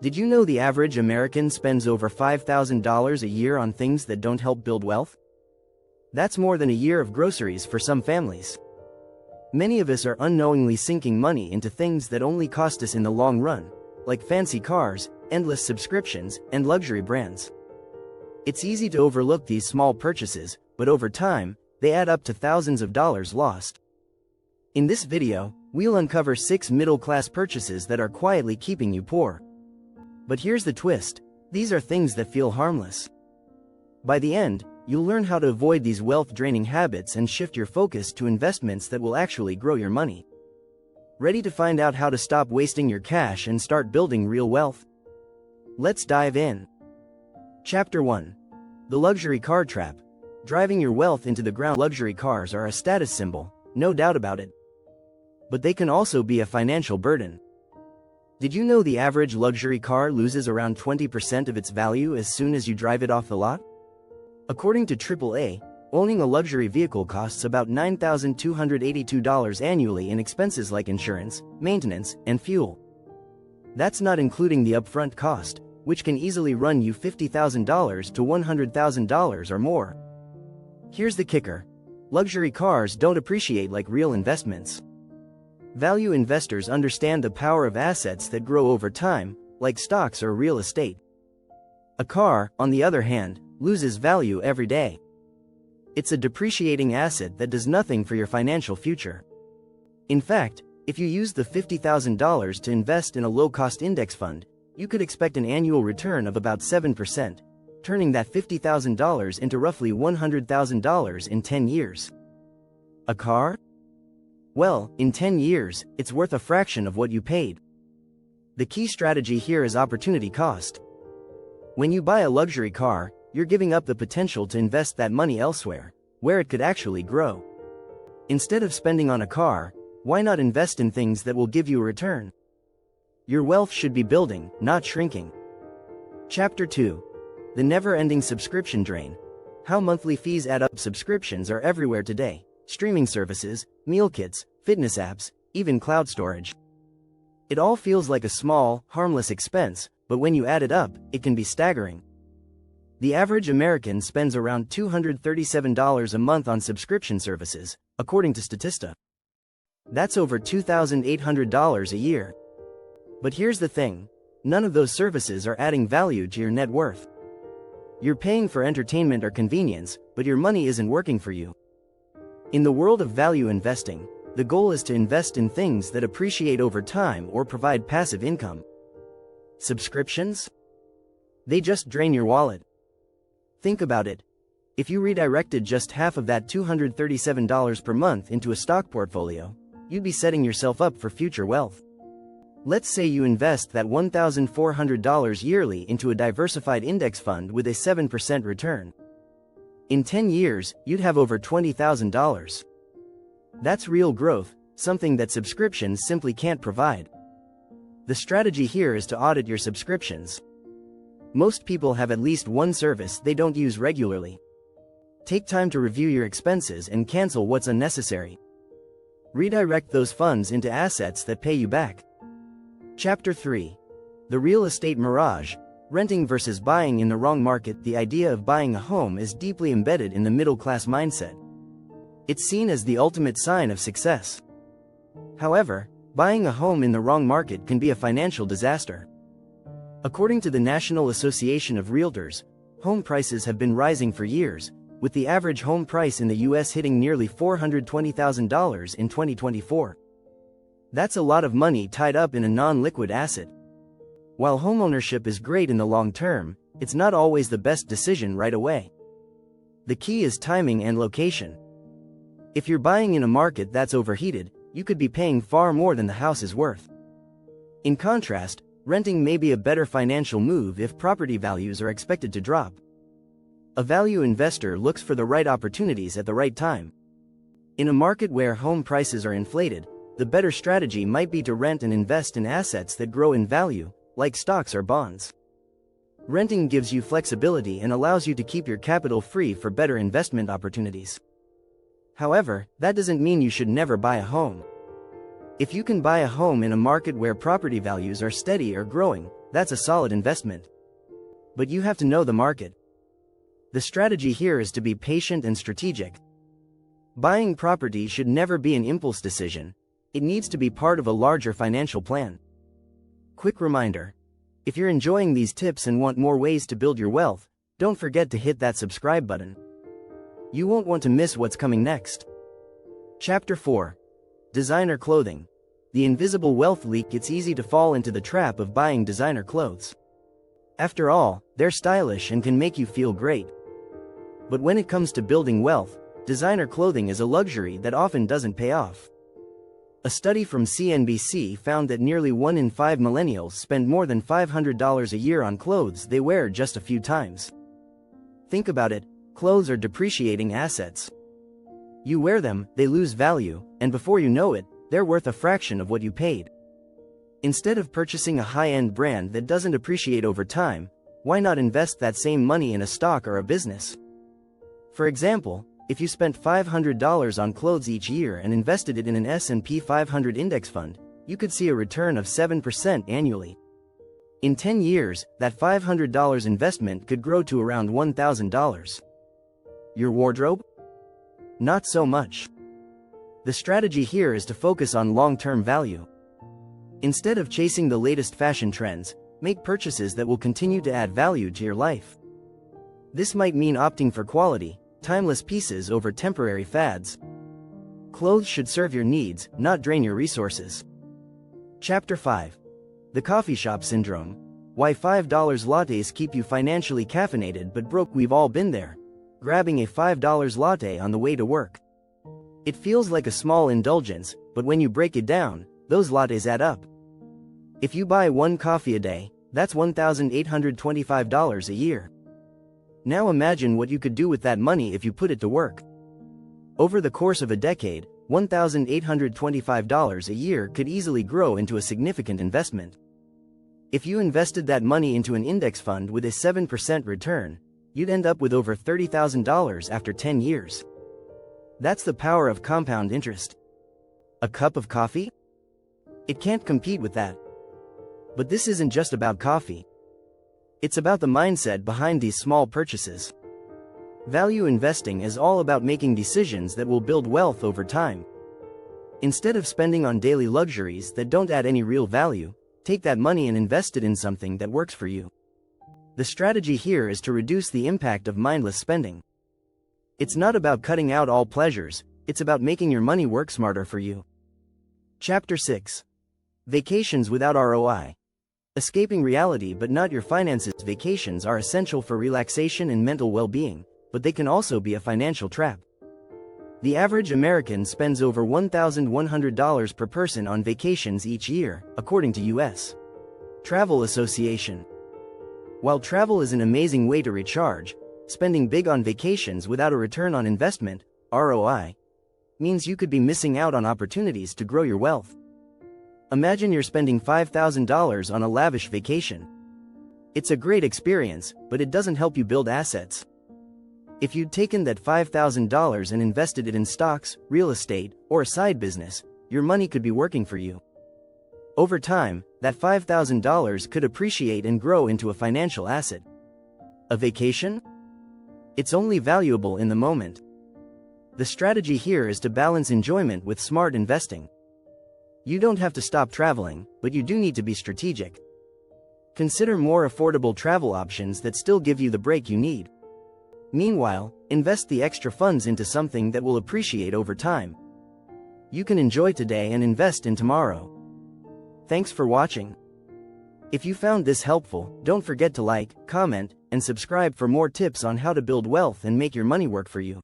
Did you know the average American spends over $5,000 a year on things that don't help build wealth? That's more than a year of groceries for some families. Many of us are unknowingly sinking money into things that only cost us in the long run, like fancy cars, endless subscriptions, and luxury brands. It's easy to overlook these small purchases, but over time, they add up to thousands of dollars lost. In this video, we'll uncover 6 middle-class purchases that are quietly keeping you poor. But here's the twist: these are things that feel harmless. By the end, you'll learn how to avoid these wealth-draining habits and shift your focus to investments that will actually grow your money. Ready to find out how to stop wasting your cash and start building real wealth? Let's dive in. Chapter 1. The Luxury Car Trap. Driving your wealth into the ground. Luxury cars are a status symbol, no doubt about it. But they can also be a financial burden. Did you know the average luxury car loses around 20% of its value as soon as you drive it off the lot? According to AAA, owning a luxury vehicle costs about $9,282 annually in expenses like insurance, maintenance, and fuel. That's not including the upfront cost, which can easily run you $50,000 to $100,000 or more. Here's the kicker: luxury cars don't appreciate like real investments. Value investors understand the power of assets that grow over time, like stocks or real estate. A car, on the other hand, loses value every day. It's a depreciating asset that does nothing for your financial future. In fact, if you use the $50,000 to invest in a low-cost index fund, you could expect an annual return of about 7%, turning that $50,000 into roughly $100,000 in 10 years. A car? Well, in 10 years, it's worth a fraction of what you paid. The key strategy here is opportunity cost. When you buy a luxury car, you're giving up the potential to invest that money elsewhere, where it could actually grow. Instead of spending on a car, why not invest in things that will give you a return? Your wealth should be building, not shrinking. Chapter 2. The Never-Ending Subscription Drain. How monthly fees add up. Subscriptions are everywhere today: streaming services, meal kits, fitness apps, even cloud storage. It all feels like a small, harmless expense, but when you add it up, it can be staggering. The average American spends around $237 a month on subscription services, according to Statista. That's over $2,800 a year. But here's the thing: none of those services are adding value to your net worth. You're paying for entertainment or convenience, but your money isn't working for you. In the world of value investing, the goal is to invest in things that appreciate over time or provide passive income. Subscriptions? They just drain your wallet. Think about it. If you redirected just half of that $237 per month into a stock portfolio, you'd be setting yourself up for future wealth. Let's say you invest that $1,400 yearly into a diversified index fund with a 7% return. In 10 years, you'd have over $20,000. That's real growth, something that subscriptions simply can't provide. The strategy here is to audit your subscriptions. Most people have at least one service they don't use regularly. Take time to review your expenses and cancel what's unnecessary. Redirect those funds into assets that pay you back. Chapter 3. The Real Estate Mirage. Renting versus buying in the wrong market. The idea of buying a home is deeply embedded in the middle-class mindset. It's seen as the ultimate sign of success. However, buying a home in the wrong market can be a financial disaster. According to the National Association of Realtors, home prices have been rising for years, with the average home price in the U.S. hitting nearly $420,000 in 2024. That's a lot of money tied up in a non-liquid asset. While homeownership is great in the long term, it's not always the best decision right away. The key is timing and location. If you're buying in a market that's overheated, you could be paying far more than the house is worth. In contrast, renting may be a better financial move if property values are expected to drop. A value investor looks for the right opportunities at the right time. In a market where home prices are inflated, the better strategy might be to rent and invest in assets that grow in value, like stocks or bonds. Renting gives you flexibility and allows you to keep your capital free for better investment opportunities. However, that doesn't mean you should never buy a home. If you can buy a home in a market where property values are steady or growing, That's a solid investment. But you have to know the market. The strategy here is to be patient and strategic. Buying property should never be an impulse decision. It needs to be part of a larger financial plan. Quick reminder. If you're enjoying these tips and want more ways to build your wealth, don't forget to hit that subscribe button. You won't want to miss what's coming next. Chapter 4. Designer Clothing. The invisible wealth leak. It's easy to fall into the trap of buying designer clothes. After all, they're stylish and can make you feel great. But when it comes to building wealth, designer clothing is a luxury that often doesn't pay off. A study from CNBC found that nearly 1 in 5 millennials spend more than $500 a year on clothes they wear just a few times. Think about it, clothes are depreciating assets. You wear them, they lose value, and before you know it, they're worth a fraction of what you paid. Instead of purchasing a high-end brand that doesn't appreciate over time, why not invest that same money in a stock or a business? For example, if you spent $500 on clothes each year and invested it in an S&P 500 index fund, you could see a return of 7% annually. In 10 years, that $500 investment could grow to around $1,000. Your wardrobe? Not so much. The strategy here is to focus on long-term value. Instead of chasing the latest fashion trends, make purchases that will continue to add value to your life. This might mean opting for quality, timeless pieces over temporary fads. Clothes should serve your needs, not drain your resources. Chapter 5. The Coffee Shop Syndrome. Why $5 lattes keep you financially caffeinated but broke. We've all been there. Grabbing a $5 latte on the way to work. It feels like a small indulgence, but when you break it down, those lattes add up. If you buy one coffee a day, that's $1,825 a year. Now imagine what you could do with that money if you put it to work. Over the course of a decade, $1,825 a year could easily grow into a significant investment. If you invested that money into an index fund with a 7% return, you'd end up with over $30,000 after 10 years. That's the power of compound interest. A cup of coffee? It can't compete with that. But this isn't just about coffee. It's about the mindset behind these small purchases. Value investing is all about making decisions that will build wealth over time. Instead of spending on daily luxuries that don't add any real value, take that money and invest it in something that works for you. The strategy here is to reduce the impact of mindless spending. It's not about cutting out all pleasures, it's about making your money work smarter for you. Chapter 6. Vacations without ROI. Escaping reality but not your finances. Vacations are essential for relaxation and mental well-being, but they can also be a financial trap. The average American spends over $1,100 per person on vacations each year, according to U.S. Travel Association. While travel is an amazing way to recharge, spending big on vacations without a return on investment, ROI, means you could be missing out on opportunities to grow your wealth. Imagine you're spending $5,000 on a lavish vacation. It's a great experience, but it doesn't help you build assets. If you'd taken that $5,000 and invested it in stocks, real estate, or a side business, your money could be working for you. Over time, that $5,000 could appreciate and grow into a financial asset. A vacation? It's only valuable in the moment. The strategy here is to balance enjoyment with smart investing. You don't have to stop traveling, but you do need to be strategic. Consider more affordable travel options that still give you the break you need. Meanwhile, invest the extra funds into something that will appreciate over time. You can enjoy today and invest in tomorrow. Thanks for watching. If you found this helpful, don't forget to like, comment, and subscribe for more tips on how to build wealth and make your money work for you.